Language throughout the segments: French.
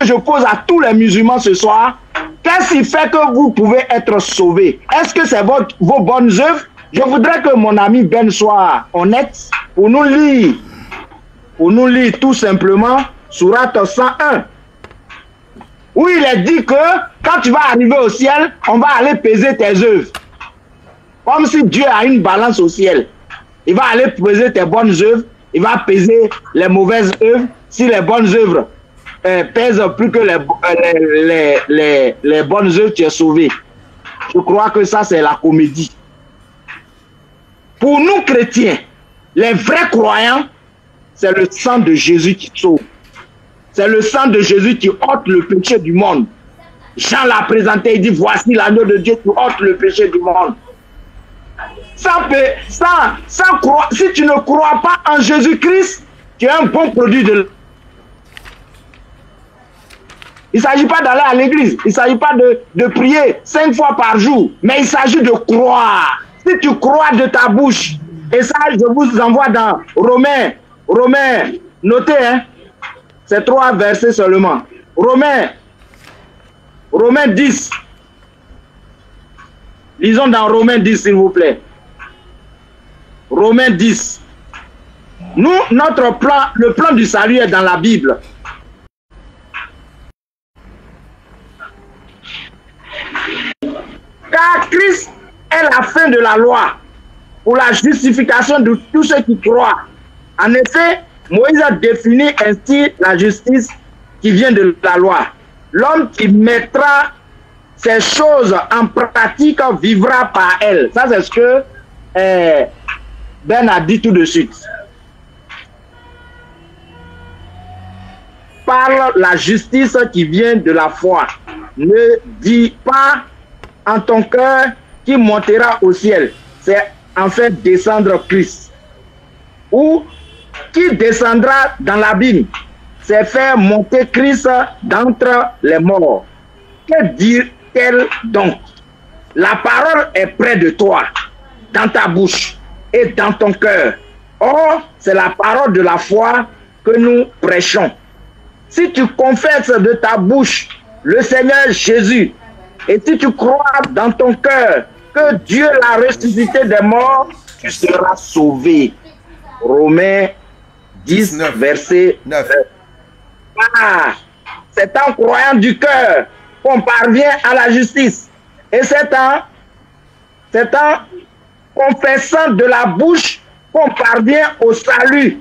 je pose à tous les musulmans ce soir. Qu'est-ce qui fait que vous pouvez être sauvés? Est-ce que c'est vos bonnes œuvres? Je voudrais que mon ami Ben soit honnête pour nous lire tout simplement Sourate 101. Où il est dit que quand tu vas arriver au ciel, on va aller peser tes œuvres. Comme si Dieu a une balance au ciel. Il va aller peser tes bonnes œuvres, il va peser les mauvaises œuvres. Si les bonnes œuvres pèsent plus que les bonnes œuvres, tu es sauvé. Je crois que ça, c'est la comédie. Pour nous chrétiens, les vrais croyants, c'est le sang de Jésus qui sauve. C'est le sang de Jésus qui ôte le péché du monde. Jean l'a présenté, il dit, voici l'agneau de Dieu qui ôte le péché du monde. Si tu ne crois pas en Jésus-Christ, tu es un bon produit de... Il ne s'agit pas d'aller à l'église, il ne s'agit pas de prier 5 fois par jour, mais il s'agit de croire. Si tu crois de ta bouche, et ça, je vous envoie dans Romains, notez, hein, c'est 3 versets seulement. Romains 10. Lisons dans Romains 10, s'il vous plaît. Romains 10. Nous, notre plan, le plan du salut est dans la Bible. Car Christ est la fin de la loi pour la justification de tous ceux qui croient. En effet, Moïse a défini ainsi la justice qui vient de la loi. L'homme qui mettra ces choses en pratique vivra par elles. Ça, c'est ce que Ben a dit tout de suite. Par la justice qui vient de la foi. Ne dis pas en ton cœur qui montera au ciel. C'est en fait descendre Christ. Ou qui descendra dans l'abîme. C'est faire monter Christ d'entre les morts. Que dit-elle donc? La parole est près de toi, dans ta bouche et dans ton cœur. Or, c'est la parole de la foi que nous prêchons. Si tu confesses de ta bouche le Seigneur Jésus, et si tu crois dans ton cœur que Dieu l'a ressuscité des morts, tu seras sauvé. Romains 10, 9. verset 9. Ah, c'est en croyant du cœur qu'on parvient à la justice. Et c'est en confessant de la bouche qu'on parvient au salut.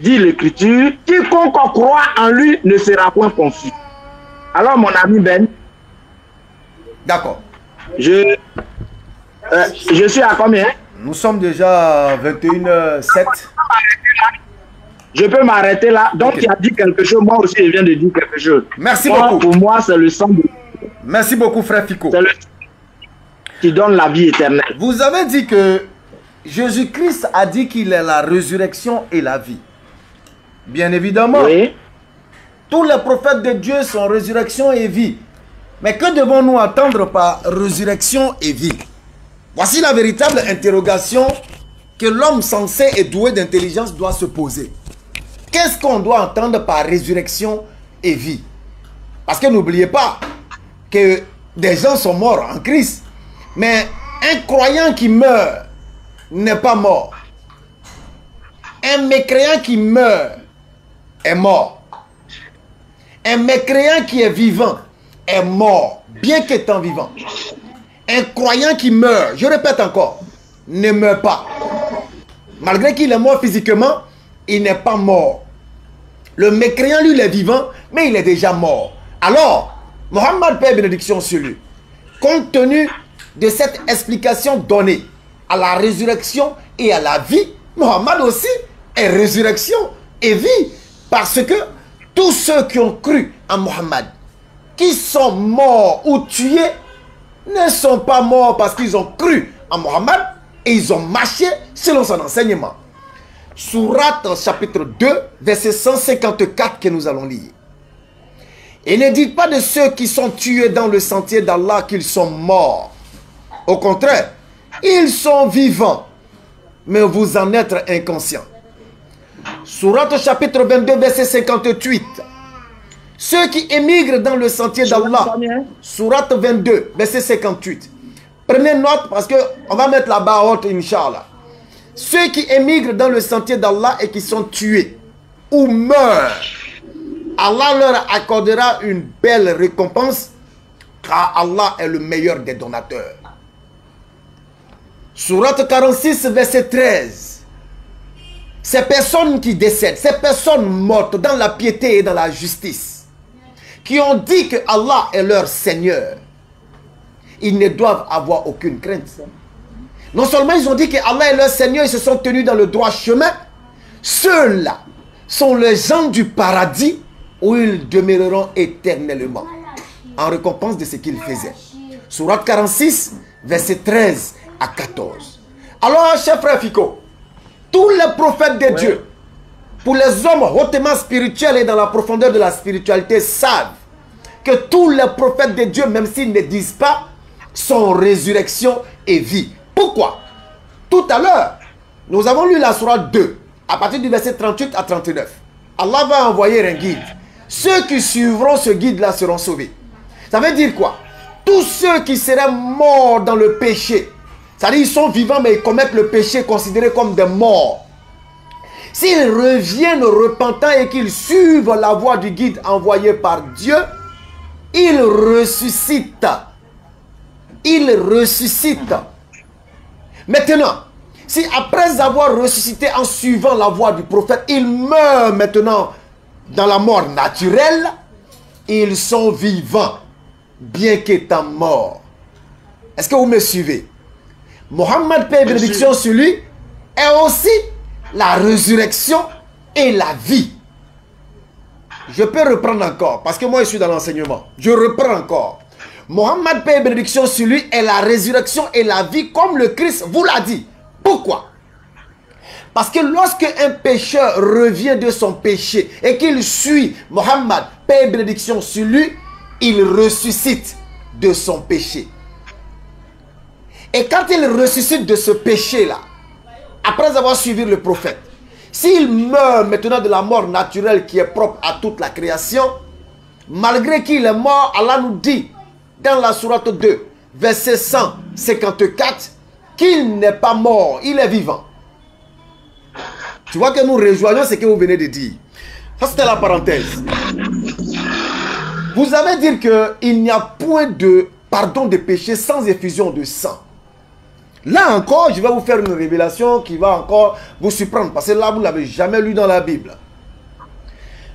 Dit l'Écriture, quiconque croit en lui ne sera point confus. Alors mon ami Ben, d'accord. Je suis à combien? Nous sommes déjà à 21h07. Je peux m'arrêter là. Donc, okay. Tu as dit quelque chose. Moi aussi, je viens de dire quelque chose. Merci beaucoup. Pour moi, c'est le sang de... Merci beaucoup, frère Fico. C'est le sang qui donne la vie éternelle. Vous avez dit que Jésus-Christ a dit qu'il est la résurrection et la vie. Bien évidemment. Oui. Tous les prophètes de Dieu sont résurrection et vie. Mais que devons-nous attendre par résurrection et vie? Voici la véritable interrogation que l'homme censé et doué d'intelligence doit se poser. Qu'est-ce qu'on doit entendre par résurrection et vie? Parce que n'oubliez pas que des gens sont morts en Christ. Mais un croyant qui meurt n'est pas mort. Un mécréant qui meurt est mort. Un mécréant qui est vivant est mort, bien qu'étant vivant. Un croyant qui meurt, je répète encore, ne meurt pas. Malgré qu'il est mort physiquement, il n'est pas mort. Le mécréant, lui, il est vivant, mais il est déjà mort. Alors, Mohammed, paix et bénédiction sur lui, compte tenu de cette explication donnée à la résurrection et à la vie, Mohammed aussi est résurrection et vie. Parce que tous ceux qui ont cru en Mohammed, qui sont morts ou tués, ne sont pas morts parce qu'ils ont cru en Mohammed et ils ont marché selon son enseignement. Sourate chapitre 2, verset 154 que nous allons lire. Et ne dites pas de ceux qui sont tués dans le sentier d'Allah qu'ils sont morts. Au contraire, ils sont vivants, mais vous en êtes inconscients. Sourate chapitre 22, verset 58. Ceux qui émigrent dans le sentier d'Allah. Sourate 22, verset 58. Prenez note parce qu'on va mettre la barre haute, Inch'Allah. Ceux qui émigrent dans le sentier d'Allah et qui sont tués ou meurent, Allah leur accordera une belle récompense car Allah est le meilleur des donateurs. Sourate 46, verset 13. Ces personnes qui décèdent, ces personnes mortes dans la piété et dans la justice, qui ont dit que Allah est leur Seigneur, ils ne doivent avoir aucune crainte. Non seulement ils ont dit que Allah est leur Seigneur, ils se sont tenus dans le droit chemin, ceux-là sont les gens du paradis où ils demeureront éternellement en récompense de ce qu'ils faisaient. Sourate 46, verset 13 à 14. Alors, cher frère Fico, tous les prophètes de Dieu, pour les hommes hautement spirituels et dans la profondeur de la spiritualité, savent que tous les prophètes de Dieu, même s'ils ne disent pas, sont résurrection et vie. Pourquoi? Tout à l'heure, nous avons lu la sourate 2, à partir du verset 38 à 39. Allah va envoyer un guide. Ceux qui suivront ce guide-là seront sauvés. Ça veut dire quoi? Tous ceux qui seraient morts dans le péché, c'est-à-dire ils sont vivants mais ils commettent le péché considéré comme des morts. S'ils reviennent repentants et qu'ils suivent la voie du guide envoyé par Dieu, ils ressuscitent. Ils ressuscitent. Maintenant, si après avoir ressuscité en suivant la voie du prophète, ils meurent maintenant dans la mort naturelle, ils sont vivants, bien qu'étant morts. Est-ce que vous me suivez? Mohammed, paix et bénédiction sur lui, est aussi la résurrection et la vie. Je peux reprendre encore, parce que moi je suis dans l'enseignement. Je reprends encore. Mohammed, paix et bénédiction sur lui, est la résurrection et la vie, comme le Christ vous l'a dit. Pourquoi? Parce que lorsque un pécheur revient de son péché et qu'il suit Mohammed, paix et bénédiction sur lui, il ressuscite de son péché. Et quand il ressuscite de ce péché-là, après avoir suivi le prophète, s'il meurt maintenant de la mort naturelle qui est propre à toute la création, malgré qu'il est mort, Allah nous dit dans la sourate 2, verset 154, qu'il n'est pas mort, il est vivant. Tu vois que nous rejoignons ce que vous venez de dire. Ça, c'était la parenthèse. Vous allez dire qu'il n'y a point de pardon de péché sans effusion de sang. Là encore, je vais vous faire une révélation qui va encore vous surprendre. Parce que là, vous ne l'avez jamais lu dans la Bible.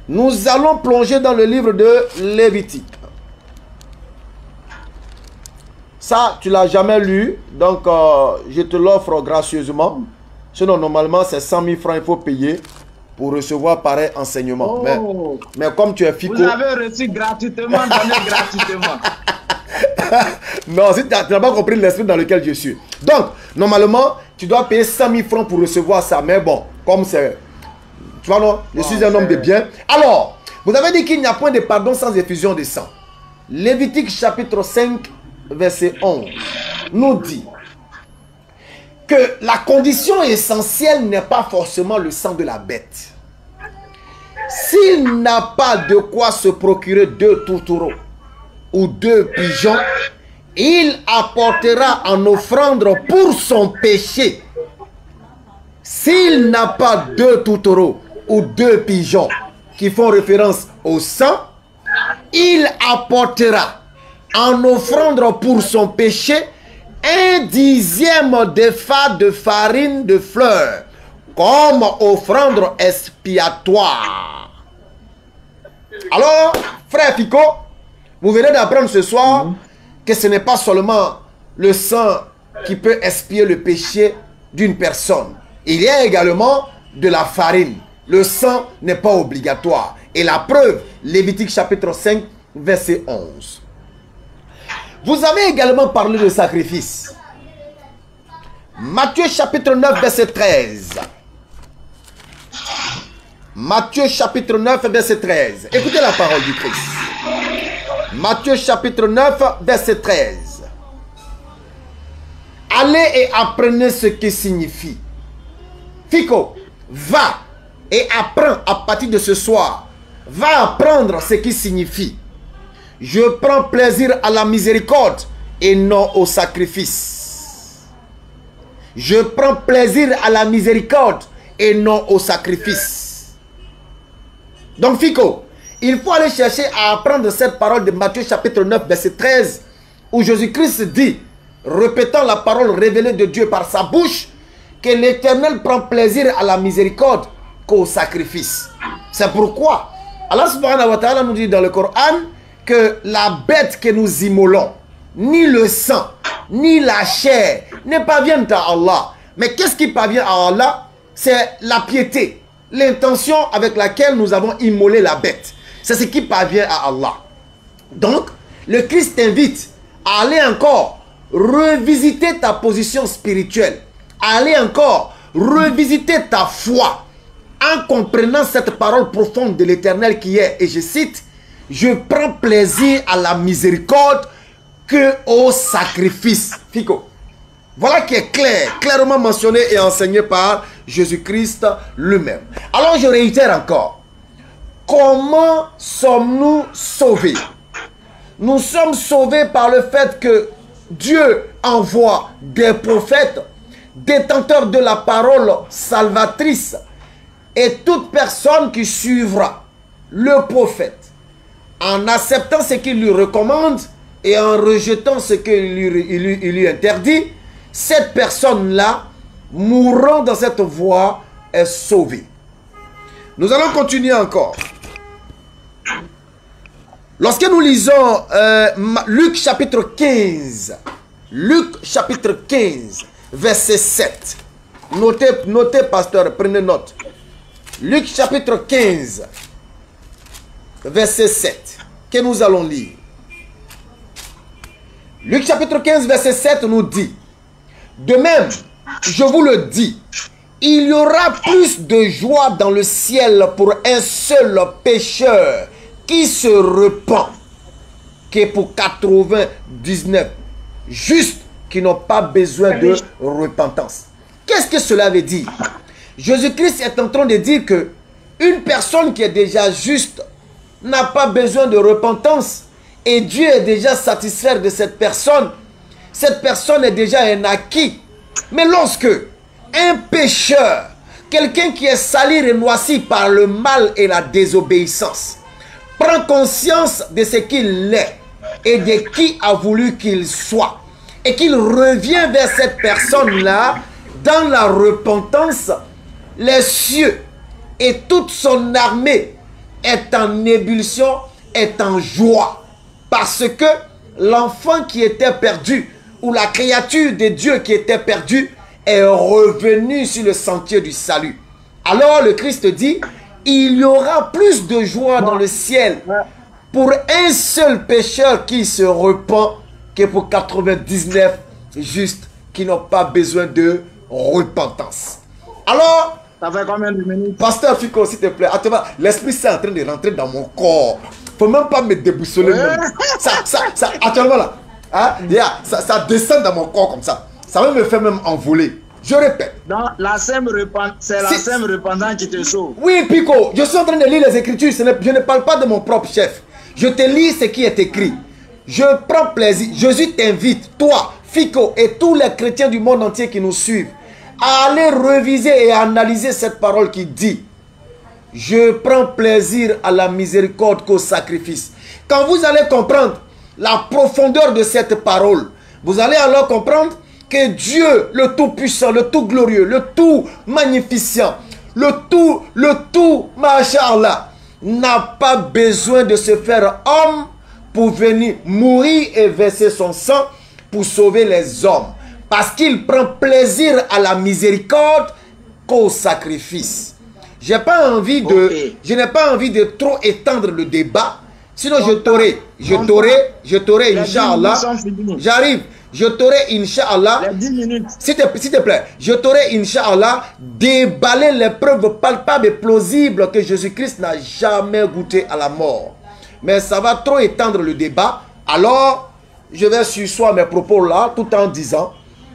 Nous allons plonger dans le livre de Lévitique. Ça, tu ne l'as jamais lu. Donc, je te l'offre gracieusement. Sinon, normalement, c'est 100 000 francs qu'il faut payer pour recevoir pareil enseignement. Oh. Mais comme tu es fico... Vous l'avez reçu gratuitement, donné gratuitement. Non, si tu n'as pas compris l'esprit dans lequel je suis. Donc, normalement, tu dois payer 100 000 francs pour recevoir ça. Mais bon, comme c'est... Tu vois, non? Je suis un homme de bien. Alors, vous avez dit qu'il n'y a point de pardon sans effusion de sang. Lévitique chapitre 5, verset 11, nous dit que la condition essentielle n'est pas forcément le sang de la bête. S'il n'a pas de quoi se procurer 2 tourtereaux ou 2 pigeons, il apportera en offrande pour son péché. S'il n'a pas 2 tourtereaux ou 2 pigeons qui font référence au sang, il apportera en offrande pour son péché 1/10 d'épha de farine de fleurs comme offrande expiatoire. Alors, frère Fico, vous venez d'apprendre ce soir que ce n'est pas seulement le sang qui peut expier le péché d'une personne. Il y a également de la farine. Le sang n'est pas obligatoire. Et la preuve, Lévitique chapitre 5, verset 11. Vous avez également parlé de sacrifice. Matthieu chapitre 9, verset 13. Matthieu chapitre 9, verset 13. Écoutez la parole du Christ. Matthieu chapitre 9, verset 13. Allez et apprenez ce qui signifie. Fico, va et apprends à partir de ce soir. Va apprendre ce qui signifie: je prends plaisir à la miséricorde et non au sacrifice. Je prends plaisir à la miséricorde et non au sacrifice. Donc Fico, il faut aller chercher à apprendre cette parole de Matthieu chapitre 9 verset 13 où Jésus-Christ dit, répétant la parole révélée de Dieu par sa bouche, que l'Éternel prend plaisir à la miséricorde qu'au sacrifice. C'est pourquoi Allah subhanahu wa ta'ala nous dit dans le Coran que la bête que nous immolons, ni le sang, ni la chair, ne parviennent à Allah. Mais qu'est-ce qui parvient à Allah? C'est la piété, l'intention avec laquelle nous avons immolé la bête. C'est ce qui parvient à Allah. Donc, le Christ t'invite à aller encore revisiter ta position spirituelle, à aller encore revisiter ta foi, en comprenant cette parole profonde de l'Éternel qui est, et je cite, « Je prends plaisir à la miséricorde que au sacrifice. » Fico. Voilà qui est clair, clairement mentionné et enseigné par Jésus-Christ lui-même. Alors je réitère encore. Comment sommes-nous sauvés? Nous sommes sauvés par le fait que Dieu envoie des prophètes, détenteurs de la parole salvatrice, et toute personne qui suivra le prophète en acceptant ce qu'il lui recommande et en rejetant ce qu'il lui interdit, cette personne-là, mourant dans cette voie, est sauvée. Nous allons continuer encore. Lorsque nous lisons Luc chapitre 15, Luc chapitre 15, verset 7. Notez, pasteur, prenez note. Luc chapitre 15, verset 7, que nous allons lire. Luc chapitre 15, verset 7 nous dit, de même, je vous le dis, il y aura plus de joie dans le ciel pour un seul pécheur qui se repent que pour 99 justes qui n'ont pas besoin de repentance. Qu'est-ce que cela veut dire? Jésus-Christ est en train de dire que une personne qui est déjà juste n'a pas besoin de repentance et Dieu est déjà satisfait de cette personne. Cette personne est déjà un acquis. Mais lorsque un pécheur, quelqu'un qui est sali et noirci par le mal et la désobéissance, prend conscience de ce qu'il est et de qui a voulu qu'il soit, et qu'il revient vers cette personne-là dans la repentance, les cieux et toute son armée est en ébullition, est en joie. Parce que l'enfant qui était perdu, ou la créature de Dieu qui était perdue, est revenu sur le sentier du salut. Alors le Christ dit, il y aura plus de joie dans le ciel pour un seul pécheur qui se repent que pour 99 justes qui n'ont pas besoin de repentance. Alors, ça fait combien de minutes? Pasteur Fico, s'il te plaît, l'Esprit Saint est en train de rentrer dans mon corps. Faut même pas me déboussoler. Ça, actuellement là, hein, ça descend dans mon corps comme ça. Ça va me faire même envoler. Je répète. Donc, c'est la sème repentance qui te sauve. Oui, Pico, je suis en train de lire les Écritures. Je ne parle pas de mon propre chef. Je te lis ce qui est écrit. Je prends plaisir. Jésus t'invite, toi, Fico, et tous les chrétiens du monde entier qui nous suivent, à aller reviser et analyser cette parole qui dit: je prends plaisir à la miséricorde qu'au sacrifice. Quand vous allez comprendre la profondeur de cette parole, vous allez alors comprendre que Dieu, le Tout-Puissant, le Tout-Glorieux, le Tout-Magnificent, le tout, Masha'Allah, n'a pas besoin de se faire homme pour venir mourir et verser son sang pour sauver les hommes. Parce qu'il prend plaisir à la miséricorde qu'au sacrifice. Je n'ai pas envie de trop étendre le débat. Sinon, je t'aurai, Inch'Allah. J'arrive. Je t'aurai, Inch'Allah. S'il te plaît, je t'aurai, Inch'Allah, déballé les preuves palpables et plausibles que Jésus-Christ n'a jamais goûté à la mort. Mais ça va trop étendre le débat. Alors, je vais surseoir mes propos là, tout en disant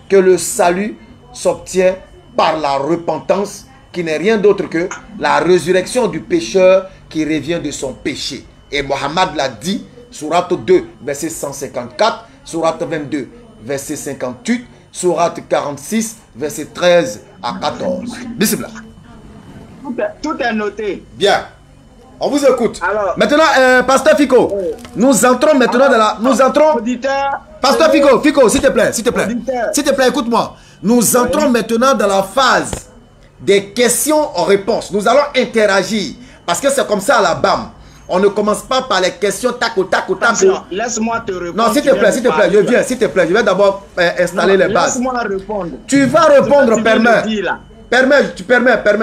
que le salut s'obtient par la repentance qui n'est rien d'autre que la résurrection du pécheur qui revient de son péché. Et Mohammed l'a dit, sourate 2, verset 154, sourate 22, verset 58, sourate 46, verset 13 à 14. Bismillah. Tout est noté. Bien. On vous écoute. Alors, maintenant, Pasteur Fico, nous entrons maintenant dans la... Nous entrons... Auditeur, Pasteur Fico, s'il te plaît, s'il te plaît. Auditeur. S'il te plaît, écoute-moi. Nous entrons maintenant dans la phase des questions-réponses. Nous allons interagir. Parce que c'est comme ça à la BAM. On ne commence pas par les questions tac au tac au tac. Laisse-moi te répondre. Non, s'il te plaît, je viens, s'il te plaît. Je vais d'abord installer les bases. Laisse-moi répondre. Tu vas répondre, permets,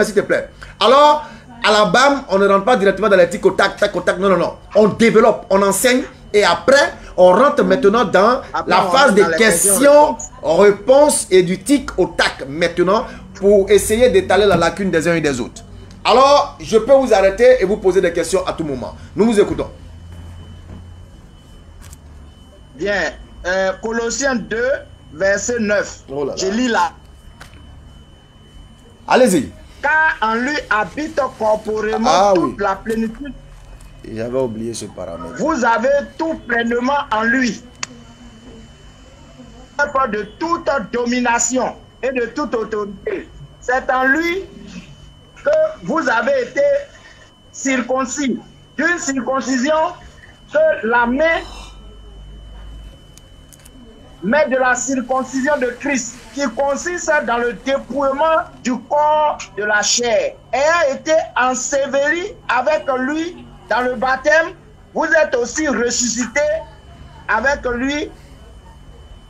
s'il te plaît. Alors, à la BAM, on ne rentre pas directement dans les tic au tac, tac au tac. Non, non, non. On développe, on enseigne et après, on rentre maintenant dans la phase des questions-réponses et du tic au tac maintenant pour essayer d'étaler la lacune des uns et des autres. Alors, je peux vous arrêter et vous poser des questions à tout moment. Nous vous écoutons. Bien. Colossiens 2, verset 9. Oh là là. Je lis là. Allez-y. Car en lui habite corporellement toute la plénitude. J'avais oublié ce paramètre. Vous avez tout pleinement en lui. De toute domination et de toute autorité. C'est en lui que vous avez été circoncis. D'une circoncision que la main mais de la circoncision de Christ, qui consiste dans le dépouillement du corps de la chair. Ayant été enseveli avec lui dans le baptême, vous êtes aussi ressuscités avec lui.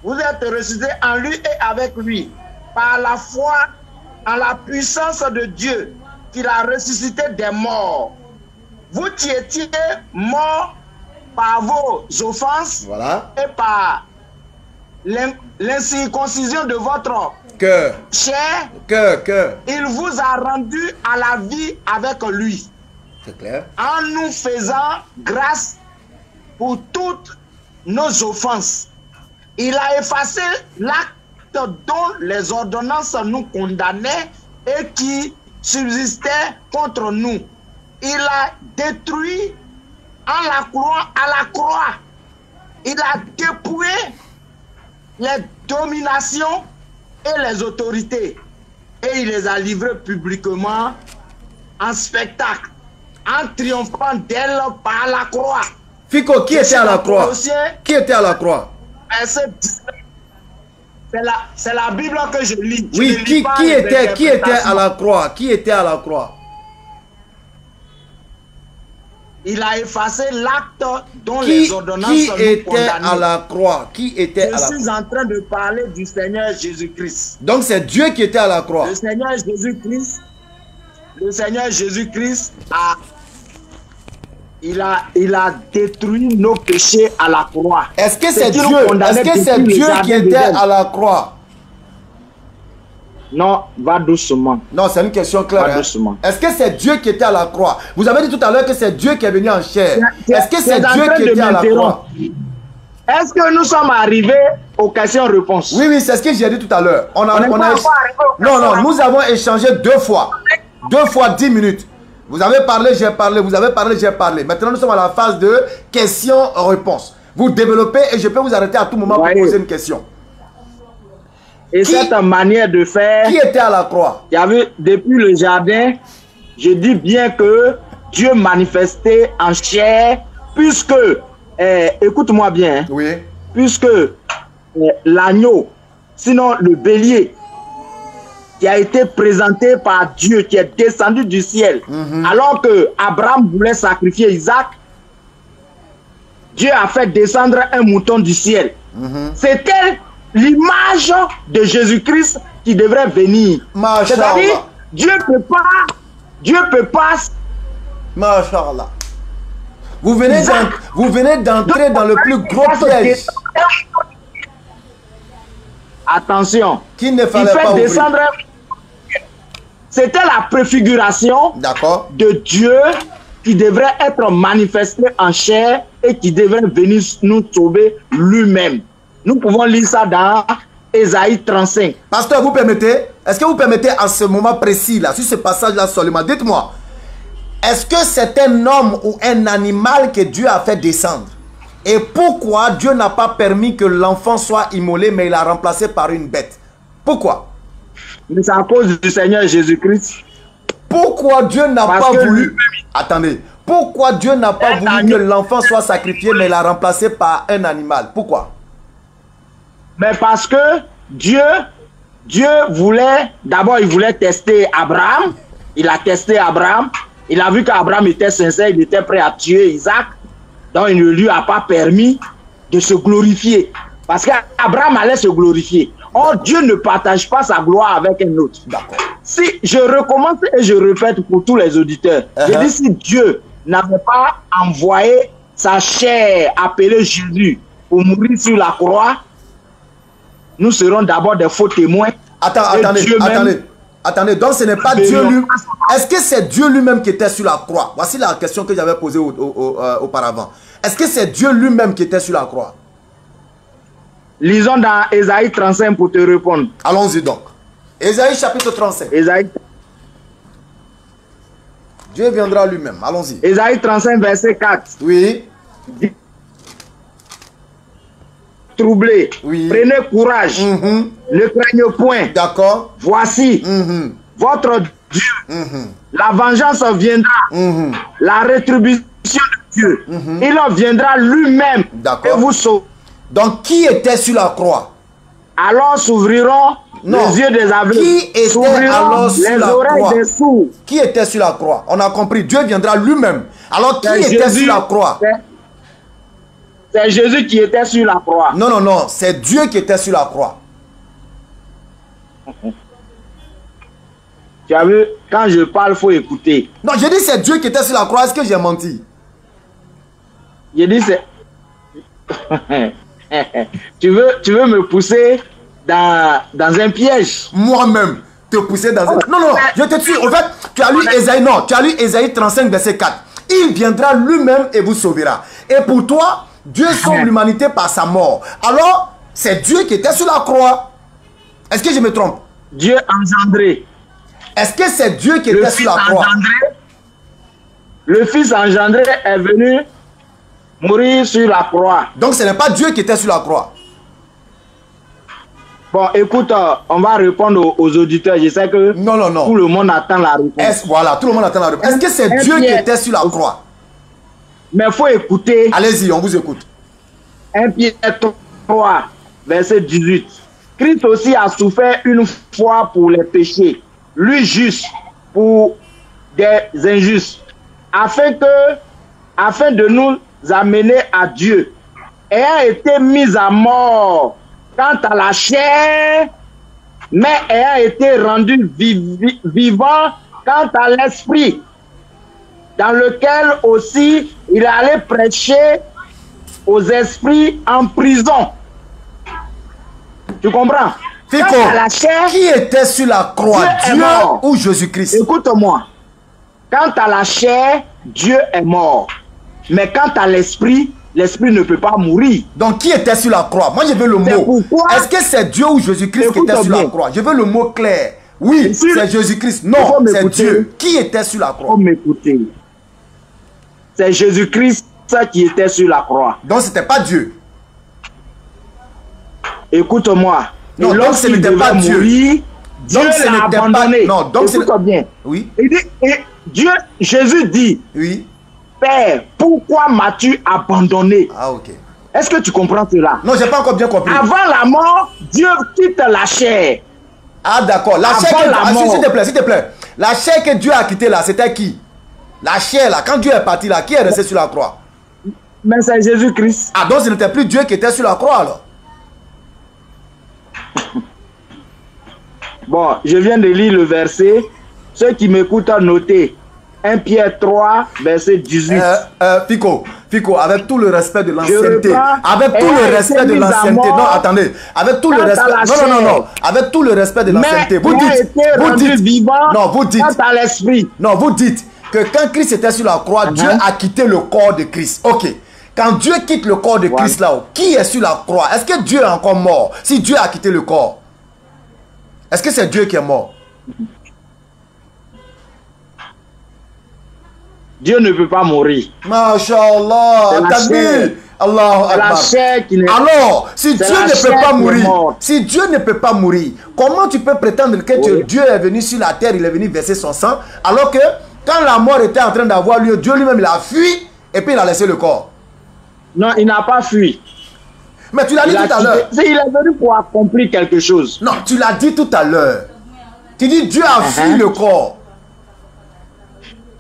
Vous êtes ressuscités en lui et avec lui, par la foi en la puissance de Dieu, qui l'a ressuscité des morts. Vous qui étiez morts par vos offenses et par l'incirconcision de votre chair, il vous a rendu à la vie avec lui. C'est clair. En nous faisant grâce pour toutes nos offenses. Il a effacé l'acte dont les ordonnances nous condamnaient et qui subsistait contre nous. Il a détruit à la croix. Il a dépouillé les dominations et les autorités. Et il les a livrées publiquement en spectacle, en triomphant d'elles par la croix. Fico, qui était à la croix? Qui était à la croix? C'est la Bible que je lis. Oui, qui était à la croix? Qui était à la croix? Il a effacé l'acte dont les ordonnances nous condamnaient. Qui était à la croix? Qui était à la croix? Je suis en train de parler du Seigneur Jésus-Christ. Donc c'est Dieu qui était à la croix. Le Seigneur Jésus-Christ a détruit nos péchés à la croix. Est-ce que c'est Dieu? Est-ce que c'est Dieu qui était à la croix? Non, va doucement. Non, c'est une question claire. Va doucement. Est-ce que c'est Dieu qui était à la croix? Vous avez dit tout à l'heure que c'est Dieu qui est venu en chair. Est-ce que c'est Dieu qui était à la croix? Est-ce que nous sommes arrivés aux questions-réponses? Oui, oui, c'est ce que j'ai dit tout à l'heure. Non, nous avons échangé 2 fois. 2 fois 10 minutes. Vous avez parlé, j'ai parlé, vous avez parlé, j'ai parlé. Maintenant, nous sommes à la phase de questions-réponses. Vous développez et je peux vous arrêter à tout moment pour poser une question. Et cette manière de faire... Qui était à la croix? Il y avait, depuis le jardin, je dis bien que Dieu manifestait en chair, puisque, écoute-moi bien, hein, oui. Puisque l'agneau, sinon le bélier, qui a été présenté par Dieu, qui est descendu du ciel, alors que Abraham voulait sacrifier Isaac, Dieu a fait descendre un mouton du ciel. C'était l'image de Jésus-Christ qui devrait venir. C'est-à-dire, Dieu peut pas. Masha'Allah. Vous venez d'entrer dans le plus gros piège. Attention. Qu'il ne fallait pas descendre. C'était la préfiguration de Dieu qui devrait être manifesté en chair et qui devrait venir nous sauver lui-même. Nous pouvons lire ça dans Ésaïe 35. Pasteur, vous permettez? Est-ce que vous permettez à ce moment précis là, sur ce passage-là seulement, dites-moi, est-ce que c'est un homme ou un animal que Dieu a fait descendre? Et pourquoi Dieu n'a pas permis que l'enfant soit immolé, mais il l'a remplacé par une bête? Pourquoi? Mais c'est à cause du Seigneur Jésus-Christ. Pourquoi Dieu n'a pas voulu... Attendez. Pourquoi Dieu n'a pas voulu que l'enfant soit sacrifié, mais l'a remplacé par un animal? Pourquoi? Mais parce que Dieu voulait... D'abord, il voulait tester Abraham. Il a testé Abraham. Il a vu qu'Abraham était sincère. Il était prêt à tuer Isaac. Donc, il ne lui a pas permis de se glorifier. Parce qu'Abraham allait se glorifier. Or, Dieu ne partage pas sa gloire avec un autre. Si je recommence et je répète pour tous les auditeurs, je dis si Dieu n'avait pas envoyé sa chair appelée Jésus pour mourir sur la croix, nous serons d'abord des faux témoins. Attendez, donc ce n'est pas Dieu lui. Est-ce que c'est Dieu lui-même qui était sur la croix? Voici la question que j'avais posée auparavant. Est-ce que c'est Dieu lui-même qui était sur la croix? Lisons dans Ésaïe 35 pour te répondre. Allons-y donc. Ésaïe chapitre 35. Ésaïe. Dieu viendra lui-même. Allons-y. Ésaïe 35, verset 4. Oui. Troublé. Oui. Prenez courage. Ne craignez point. D'accord. Voici votre Dieu. La vengeance viendra. La rétribution de Dieu. Il en viendra lui-même et vous sauver. Donc, qui était sur la croix? Alors s'ouvriront les yeux des aveugles. Qui était alors sur la croix? Des sourds. Qui était sur la croix? On a compris. Dieu viendra lui-même. Alors, qui était sur la croix? C'est Jésus qui était sur la croix. Non, non, non. C'est Dieu qui était sur la croix. Tu as vu, quand je parle, il faut écouter. Non, je dis c'est Dieu qui était sur la croix. Est-ce que j'ai menti? Je dis c'est... tu veux me pousser dans un piège? Moi-même, te pousser dans un... Non, non, je te tue. En fait, tu as lu Ésaïe, non, tu as lu Ésaïe 35, verset 4. Il viendra lui-même et vous sauvera. Et pour toi, Dieu sauve l'humanité par sa mort. Alors, c'est Dieu qui était sur la croix. Est-ce que je me trompe? Dieu engendré. Est-ce que c'est Dieu qui était sur la croix? Le Fils engendré est venu mourir sur la croix. Donc ce n'est pas Dieu qui était sur la croix. Bon, écoute, on va répondre aux auditeurs. Je sais que tout le monde attend la réponse. Voilà, tout le monde attend la réponse. Est-ce que c'est Dieu qui était sur la croix? Mais il faut écouter. Allez-y, on vous écoute. 1 Pierre 3, verset 18. Christ aussi a souffert une fois pour les péchés, lui juste pour des injustes, afin de nous amener à Dieu, ayant été mis à mort quant à la chair, mais ayant été rendu vivant quant à l'esprit, dans lequel aussi il allait prêcher aux esprits en prison. Tu comprends? Fico, qui était sur la croix, Dieu ou Jésus-Christ? Écoute-moi. Quant à la chair, Dieu est mort. Mais quant à l'esprit, l'esprit ne peut pas mourir. Donc qui était sur la croix? Moi je veux le mot. Est-ce que c'est Dieu ou Jésus-Christ qui était sur la croix? Je veux le mot clair. Oui, c'est Jésus-Christ. Non, c'est Dieu. Qui était sur la croix? Il faut m'écouter. C'est Jésus-Christ qui était sur la croix. Donc c'était pas Dieu. Écoute-moi. Non, donc ce n'était pas Dieu. Mourir, Dieu l'a abandonné. Non, donc écoute bien. Oui. Jésus dit. Oui. Père, pourquoi m'as-tu abandonné? Ah, ok. Est-ce que tu comprends cela? Non, j'ai pas encore bien compris. Avant la mort, Dieu quitte la chair. Ah, d'accord. La chair s'il te plaît. La chair que Dieu a quittée là, c'était qui? La chair là, quand Dieu est parti là, qui est resté sur la croix? Mais c'est Jésus-Christ. Ah, donc ce n'était plus Dieu qui était sur la croix alors? Bon, je viens de lire le verset. Ceux qui m'écoutent ont noté. 1 Pierre 3, verset 18. Fico, avec tout le respect de l'ancienneté. Avec tout le respect de l'ancienneté. Non, attendez. Avec tout le respect. Non. Avec tout le respect de l'ancienneté. Vous dites. Non, vous dites. À l'esprit. Non, vous dites que quand Christ était sur la croix, Dieu a quitté le corps de Christ. Ok. Quand Dieu quitte le corps de Christ là, qui est sur la croix? Est-ce que Dieu est encore mort? Si Dieu a quitté le corps, est-ce que c'est Dieu qui est mort? Dieu ne peut pas mourir. Masha'Allah. La chair qui n'est... Alors, si Dieu ne peut pas mourir, si Dieu ne peut pas mourir, comment tu peux prétendre que Dieu est venu sur la terre, il est venu verser son sang, alors que quand la mort était en train d'avoir lieu, Dieu lui-même il a fui et puis il a laissé le corps? Non, il n'a pas fui. Mais tu l'as dit tout à l'heure. Il est venu pour accomplir quelque chose. Non, tu l'as dit tout à l'heure. Tu dis Dieu a fui le corps.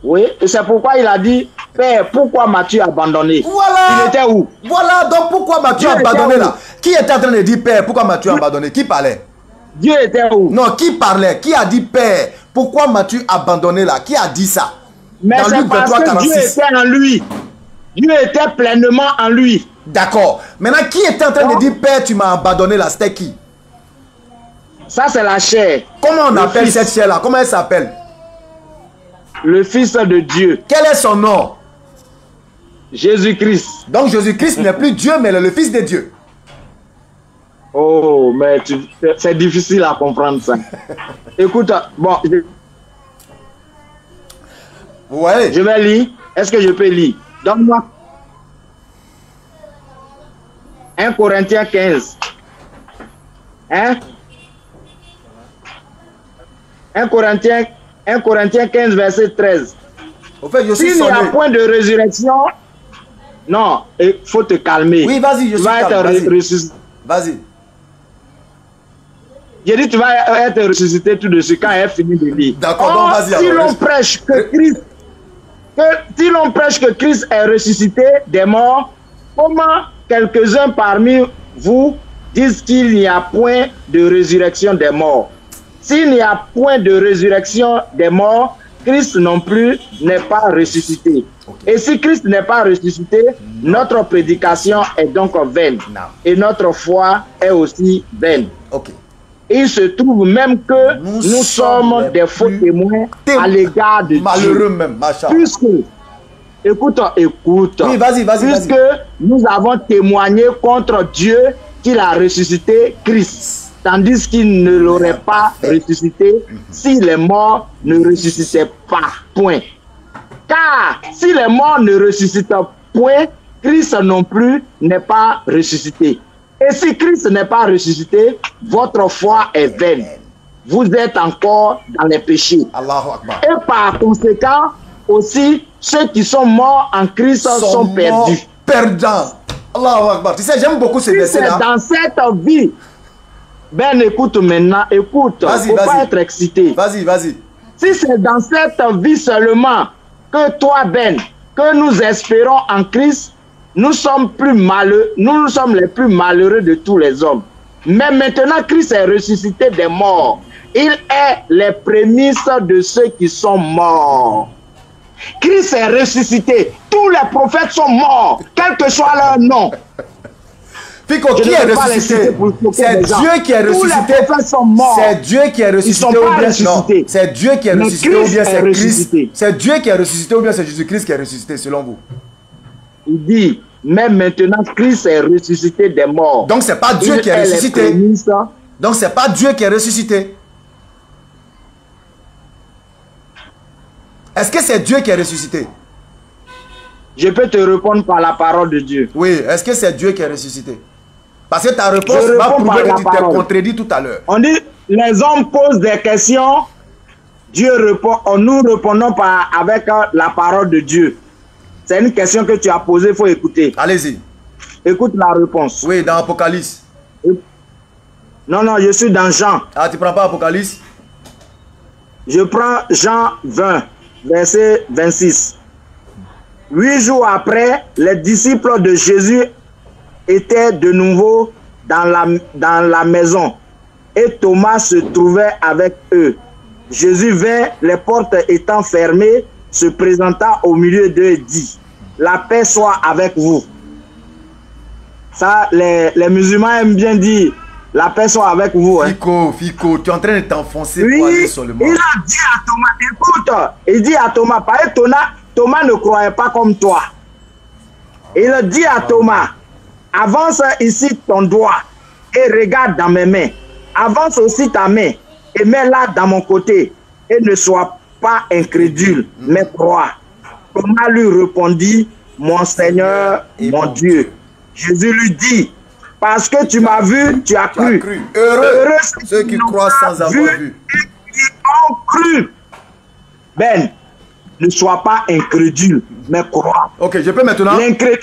Oui, et c'est pourquoi il a dit, Père, pourquoi m'as-tu abandonné? Voilà. Il était où? Voilà, donc pourquoi m'as-tu abandonné là? Qui était en train de dire Père, pourquoi m'as-tu abandonné? Qui parlait? Dieu était où? Non, qui parlait? Qui a dit Père, pourquoi m'as-tu abandonné là? Qui a dit ça? Mais c'est parce que Dieu était en lui. Dieu était pleinement en lui. D'accord. Maintenant, qui était en train de dire Père, tu m'as abandonné là? C'était qui? Ça, c'est la chair. Comment on appelle cette chair là? Comment elle s'appelle? Le Fils de Dieu. Quel est son nom? Jésus-Christ. Donc Jésus-Christ n'est plus Dieu, mais le Fils de Dieu. Oh, mais c'est difficile à comprendre ça. Écoute, bon, ouais. Je vais lire. Est-ce que je peux lire? Donne-moi 1 Corinthiens 15. Hein? 1 Corinthiens 15, verset 13. Au fait, je suis S'il n'y a point de résurrection, non, il faut te calmer. Oui, vas-y, je suis calme. Vas-y. J'ai dit, tu vas être ressuscité tout de suite quand elle finit de lire. D'accord, donc vas-y. Si l'on prêche que Christ, si l'on prêche que Christ est ressuscité des morts, comment quelques-uns parmi vous disent qu'il n'y a point de résurrection des morts? S'il n'y a point de résurrection des morts, Christ non plus n'est pas ressuscité. Et si Christ n'est pas ressuscité, notre prédication est donc vaine. Et notre foi est aussi vaine. Il se trouve même que nous sommes des faux témoins à l'égard de malheureux Dieu. Même, puisque, écoute. Oui, vas-y. Puisque nous avons témoigné contre Dieu qu'il a ressuscité Christ. Tandis qu'il ne l'aurait pas ressuscité si les morts ne ressuscitaient pas. Point. Car si les morts ne ressuscitent point, Christ non plus n'est pas ressuscité. Et si Christ n'est pas ressuscité, votre foi est vaine. Vous êtes encore dans les péchés. Et par conséquent, aussi, ceux qui sont morts en Christ sont perdus. Perdants. Allahu Akbar. Tu sais, j'aime beaucoup ce verset-là. Dans cette vie. Ben, écoute maintenant, écoute. Faut pas être excité. Vas-y. Si c'est dans cette vie seulement que toi, Ben, que nous espérons en Christ, nous sommes les plus malheureux de tous les hommes. Mais maintenant, Christ est ressuscité des morts. Il est les prémices de ceux qui sont morts. Christ est ressuscité. Tous les prophètes sont morts, quel que soit leur nom. Fico, qui est ressuscité? C'est Dieu qui est ressuscité. C'est Dieu qui est ressuscité ou bien non? C'est Dieu qui est ressuscité ou bien c'est Christ? C'est Dieu qui est ressuscité ou bien c'est Jésus-Christ qui est ressuscité selon vous? Il dit, mais maintenant Christ est ressuscité des morts. Donc c'est pas Dieu qui est ressuscité. Donc c'est pas Dieu qui est ressuscité. Est-ce que c'est Dieu qui est ressuscité? Je peux te répondre par la parole de Dieu. Oui, est-ce que c'est Dieu qui est ressuscité? Parce que ta réponse va prouver que tu t'es contredit tout à l'heure. On dit, les hommes posent des questions, Dieu répond, nous répondons avec la parole de Dieu. C'est une question que tu as posée, il faut écouter. Allez-y. Écoute la réponse. Oui, dans Apocalypse. Non, je suis dans Jean. Ah, tu prends pas Apocalypse? Je prends Jean 20, verset 26. 8 jours après, les disciples de Jésus étaient de nouveau dans la maison et Thomas se trouvait avec eux. Jésus vint, les portes étant fermées, se présenta au milieu d'eux et dit, la paix soit avec vous. Ça, les musulmans aiment bien dire, la paix soit avec vous. Fico, tu es en train de t'enfoncer pour aller sur le monde. Il a dit à Thomas, écoute, il dit à Thomas, parce que Thomas ne croyait pas comme toi. Il dit à Thomas, avance ici ton doigt et regarde dans mes mains. Avance aussi ta main et mets-la dans mon côté et ne sois pas incrédule, mais crois. Thomas lui répondit, mon Seigneur et mon Dieu. Jésus lui dit, parce que tu m'as vu, tu as cru. Heureux ceux qui croient sans avoir vu. Et qui ont cru. Ben, ne sois pas incrédule, mais crois. Ok, je peux maintenant. L'incrédule.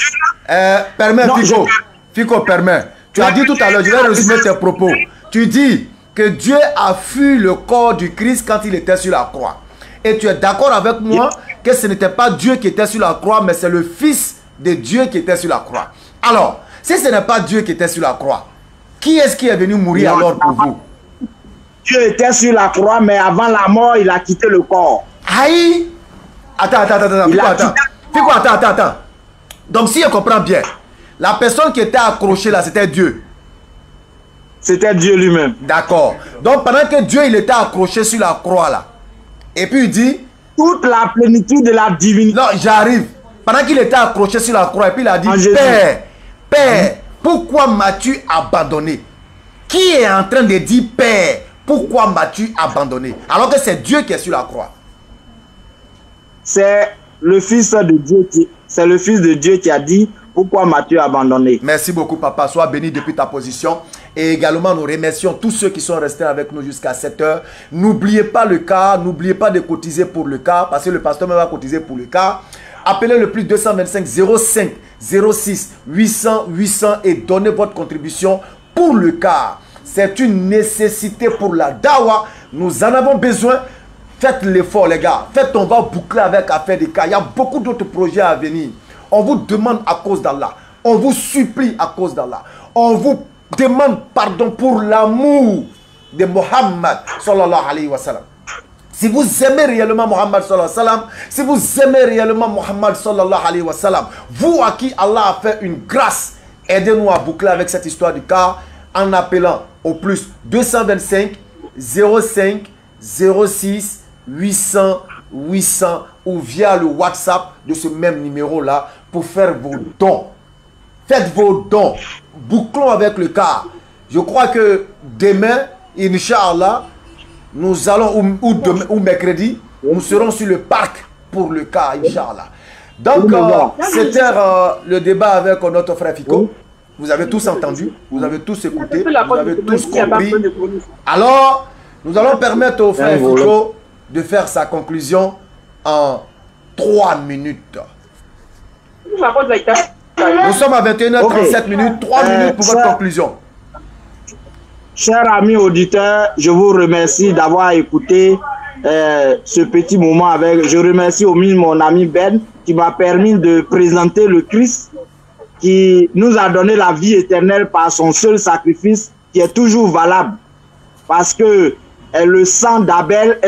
Permets, Fico. Fico, permets. Tu as dit tout à l'heure, je vais résumer tes propos. Tu dis que Dieu a fui le corps du Christ quand il était sur la croix. Et tu es d'accord avec moi que ce n'était pas Dieu qui était sur la croix, mais c'est le Fils de Dieu qui était sur la croix. Alors, si ce n'est pas Dieu qui était sur la croix, qui est-ce qui est venu mourir alors pour vous? Dieu était sur la croix, mais avant la mort, il a quitté le corps. Aïe! Attends. Fico, attends. Donc, si je comprends bien, la personne qui était accrochée là, c'était Dieu. C'était Dieu lui-même. D'accord. Donc, pendant que Dieu, il était accroché sur la croix là, et puis il dit... toute la plénitude de la divinité. Non, j'arrive. Pendant qu'il était accroché sur la croix, et puis il a dit, Père, pourquoi m'as-tu abandonné? Qui est en train de dire, Père, pourquoi m'as-tu abandonné? Alors que c'est Dieu qui est sur la croix. C'est le Fils de Dieu qui a dit, pourquoi m'as-tu abandonné? Merci beaucoup, papa. Sois béni depuis ta position. Et également, nous remercions tous ceux qui sont restés avec nous jusqu'à 7 heures. N'oubliez pas le cas. N'oubliez pas de cotiser pour le cas. Parce que le pasteur va cotiser pour le cas. Appelez le plus 225 05 06 800 800 et donnez votre contribution pour le cas. C'est une nécessité pour la dawa. Nous en avons besoin. Faites l'effort, les gars. Faites, on va boucler avec affaire des cas. Il y a beaucoup d'autres projets à venir. On vous demande à cause d'Allah. On vous supplie à cause d'Allah. On vous demande pardon pour l'amour de Mohammed sallallahu alayhi wa sallam. Si vous aimez réellement Mohammed sallallahu alayhi wa sallam, si vous aimez réellement Mohammed sallallahu alayhi wa sallam, vous à qui Allah a fait une grâce, aidez-nous à boucler avec cette histoire du cas en appelant au plus 225 05 06 800 800 ou via le WhatsApp de ce même numéro là pour faire vos dons. Faites vos dons. Bouclons avec le cas. Je crois que demain, Inch'Allah, nous allons, ou mercredi, nous serons sur le parc pour le cas, Inch'Allah. Donc, c'était le débat avec notre frère Fico. Vous avez tous entendu, vous avez tous écouté, vous avez tous compris. Alors, nous allons permettre au frère Fico de faire sa conclusion en 3 minutes. Nous sommes à 21h37 minutes, 3 minutes pour votre conclusion. Chers amis auditeurs, je vous remercie d'avoir écouté ce petit moment avec. Je remercie au milieu mon ami Ben qui m'a permis de présenter le Christ qui nous a donné la vie éternelle par son seul sacrifice qui est toujours valable. Parce que le sang d'Abel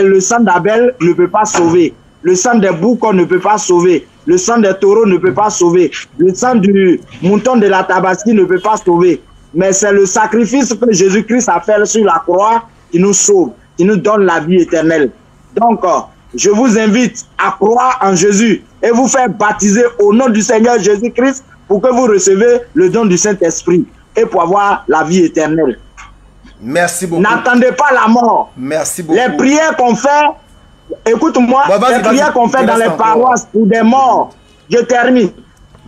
ne peut pas sauver. Le sang des boucs ne peut pas sauver. Le sang des taureaux ne peut pas sauver. Le sang du mouton de la Tabaski ne peut pas sauver. Mais c'est le sacrifice que Jésus-Christ a fait sur la croix qui nous sauve, qui nous donne la vie éternelle. Donc, je vous invite à croire en Jésus et vous faire baptiser au nom du Seigneur Jésus-Christ pour que vous recevez le don du Saint-Esprit et pour avoir la vie éternelle. Merci beaucoup. N'attendez pas la mort. Merci beaucoup. Les prières qu'on fait, écoute-moi, les prières qu'on fait dans les paroisses pour des morts, je termine.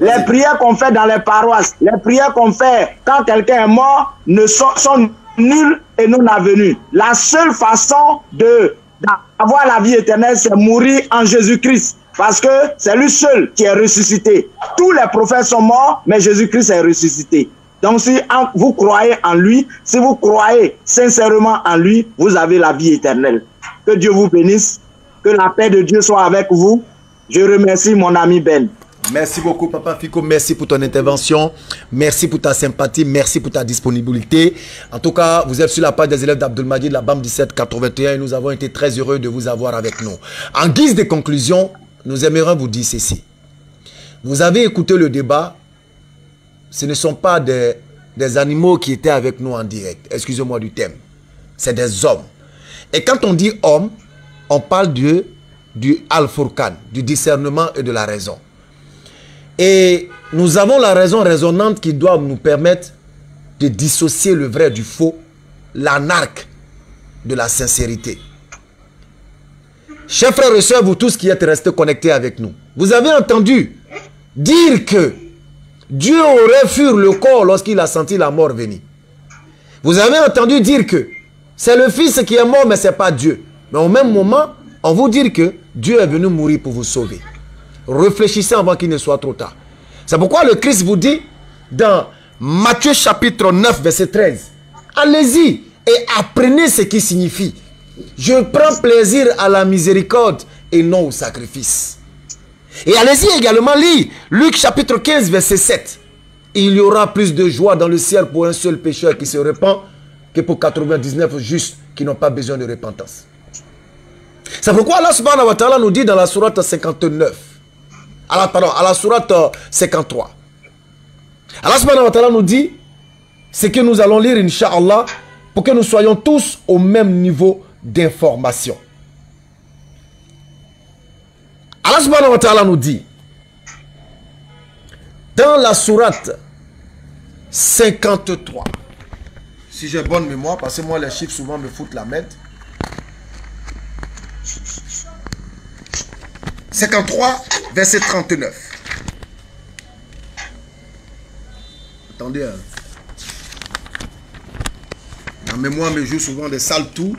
Les prières qu'on fait dans les paroisses, les prières qu'on fait quand quelqu'un est mort sont nulles et non avenues. La seule façon d'avoir la vie éternelle, c'est mourir en Jésus-Christ. Parce que c'est lui seul qui est ressuscité. Tous les prophètes sont morts, mais Jésus-Christ est ressuscité. Donc si vous croyez en lui, si vous croyez sincèrement en lui, vous avez la vie éternelle. Que Dieu vous bénisse, que la paix de Dieu soit avec vous. Je remercie mon ami Ben. Merci beaucoup, Papa Fico. Merci pour ton intervention. Merci pour ta sympathie. Merci pour ta disponibilité. En tout cas, vous êtes sur la page des élèves d'Abdelmajid de la BAM 1781 et nous avons été très heureux de vous avoir avec nous. En guise de conclusion, nous aimerions vous dire ceci. Vous avez écouté le débat. Ce ne sont pas des animaux qui étaient avec nous en direct. Excusez-moi du thème. C'est des hommes. Et quand on dit homme, on parle du Al-Furqan, du discernement et de la raison. Et nous avons la raison raisonnante qui doit nous permettre de dissocier le vrai du faux, l'anarque de la sincérité. Chers frères et sœurs, vous tous qui êtes restés connectés avec nous, vous avez entendu dire que Dieu aurait fui le corps lorsqu'il a senti la mort venir. Vous avez entendu dire que c'est le Fils qui est mort, mais ce n'est pas Dieu. Mais au même moment, on vous dit que Dieu est venu mourir pour vous sauver. Réfléchissez avant qu'il ne soit trop tard. C'est pourquoi le Christ vous dit dans Matthieu chapitre 9, verset 13, allez-y et apprenez ce qui signifie: je prends plaisir à la miséricorde et non au sacrifice. Et allez-y également lire Luc chapitre 15, verset 7. Il y aura plus de joie dans le ciel pour un seul pécheur qui se repent que pour 99 justes qui n'ont pas besoin de repentance. C'est pourquoi Allah subhanahu wa ta'ala nous dit dans la sourate 59, à la sourate 53, Allah subhanahu wa ta'ala nous dit ce que nous allons lire, Inch'Allah, pour que nous soyons tous au même niveau d'information. Allah subhanahu wa ta'ala nous dit dans la sourate 53, si j'ai bonne mémoire, parce que moi les chiffres souvent me foutent la merde. 53, verset 39. Attendez, hein. La mémoire me joue souvent des sales tours.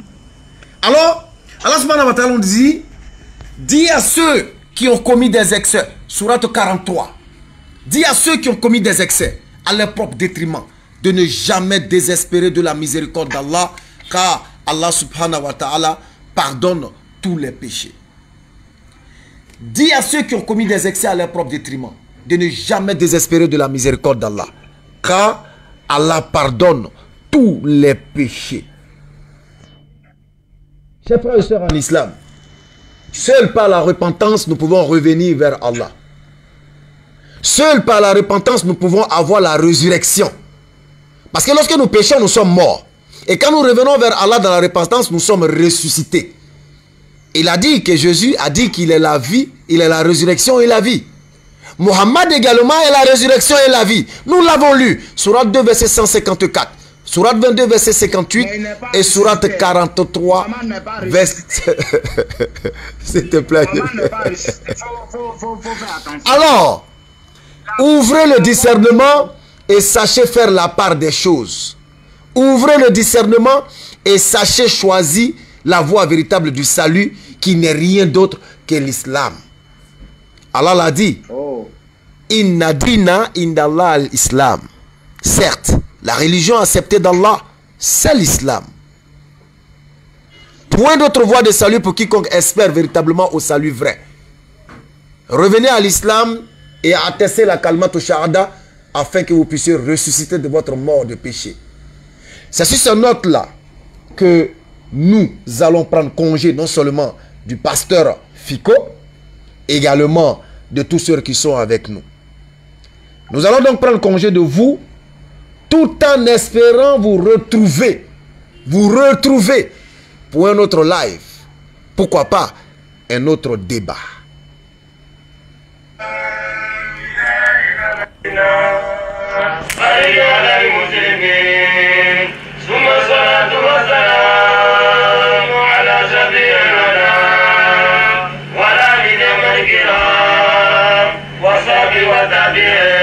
Alors, Allah subhanahu wa ta'ala nous dit, dis à ceux qui ont commis des excès, sourate 43, dis à ceux qui ont commis des excès, à leur propre détriment, de ne jamais désespérer de la miséricorde d'Allah, car Allah subhanahu wa ta'ala pardonne tous les péchés. Dis à ceux qui ont commis des excès à leur propre détriment, de ne jamais désespérer de la miséricorde d'Allah, car Allah pardonne tous les péchés. Chers frères et sœurs en islam, seul par la repentance nous pouvons revenir vers Allah. Seul par la repentance nous pouvons avoir la résurrection. Parce que lorsque nous péchons, nous sommes morts. Et quand nous revenons vers Allah dans la repentance, nous sommes ressuscités. Il a dit que Jésus a dit qu'il est la vie, il est la résurrection et la vie. Mohammed également est la résurrection et la vie. Nous l'avons lu. Sourate 2, verset 154. Sourate 22, verset 58. Et sourate 43, verset... S'il te plaît. Alors, ouvrez le discernement et sachez faire la part des choses. Ouvrez le discernement et sachez choisir la voie véritable du salut qui n'est rien d'autre que l'islam. Allah l'a dit. Inna dina indallah al-islam. Certes, la religion acceptée d'Allah, c'est l'islam. Point d'autre voie de salut pour quiconque espère véritablement au salut vrai. Revenez à l'islam et attestez la kalmat au shahada afin que vous puissiez ressusciter de votre mort de péché. C'est sur cette note-là que nous allons prendre congé non seulement du pasteur Fico, également de tous ceux qui sont avec nous. Nous allons donc prendre congé de vous tout en espérant vous retrouver pour un autre live. Pourquoi pas un autre débat. وصحبه وتابعين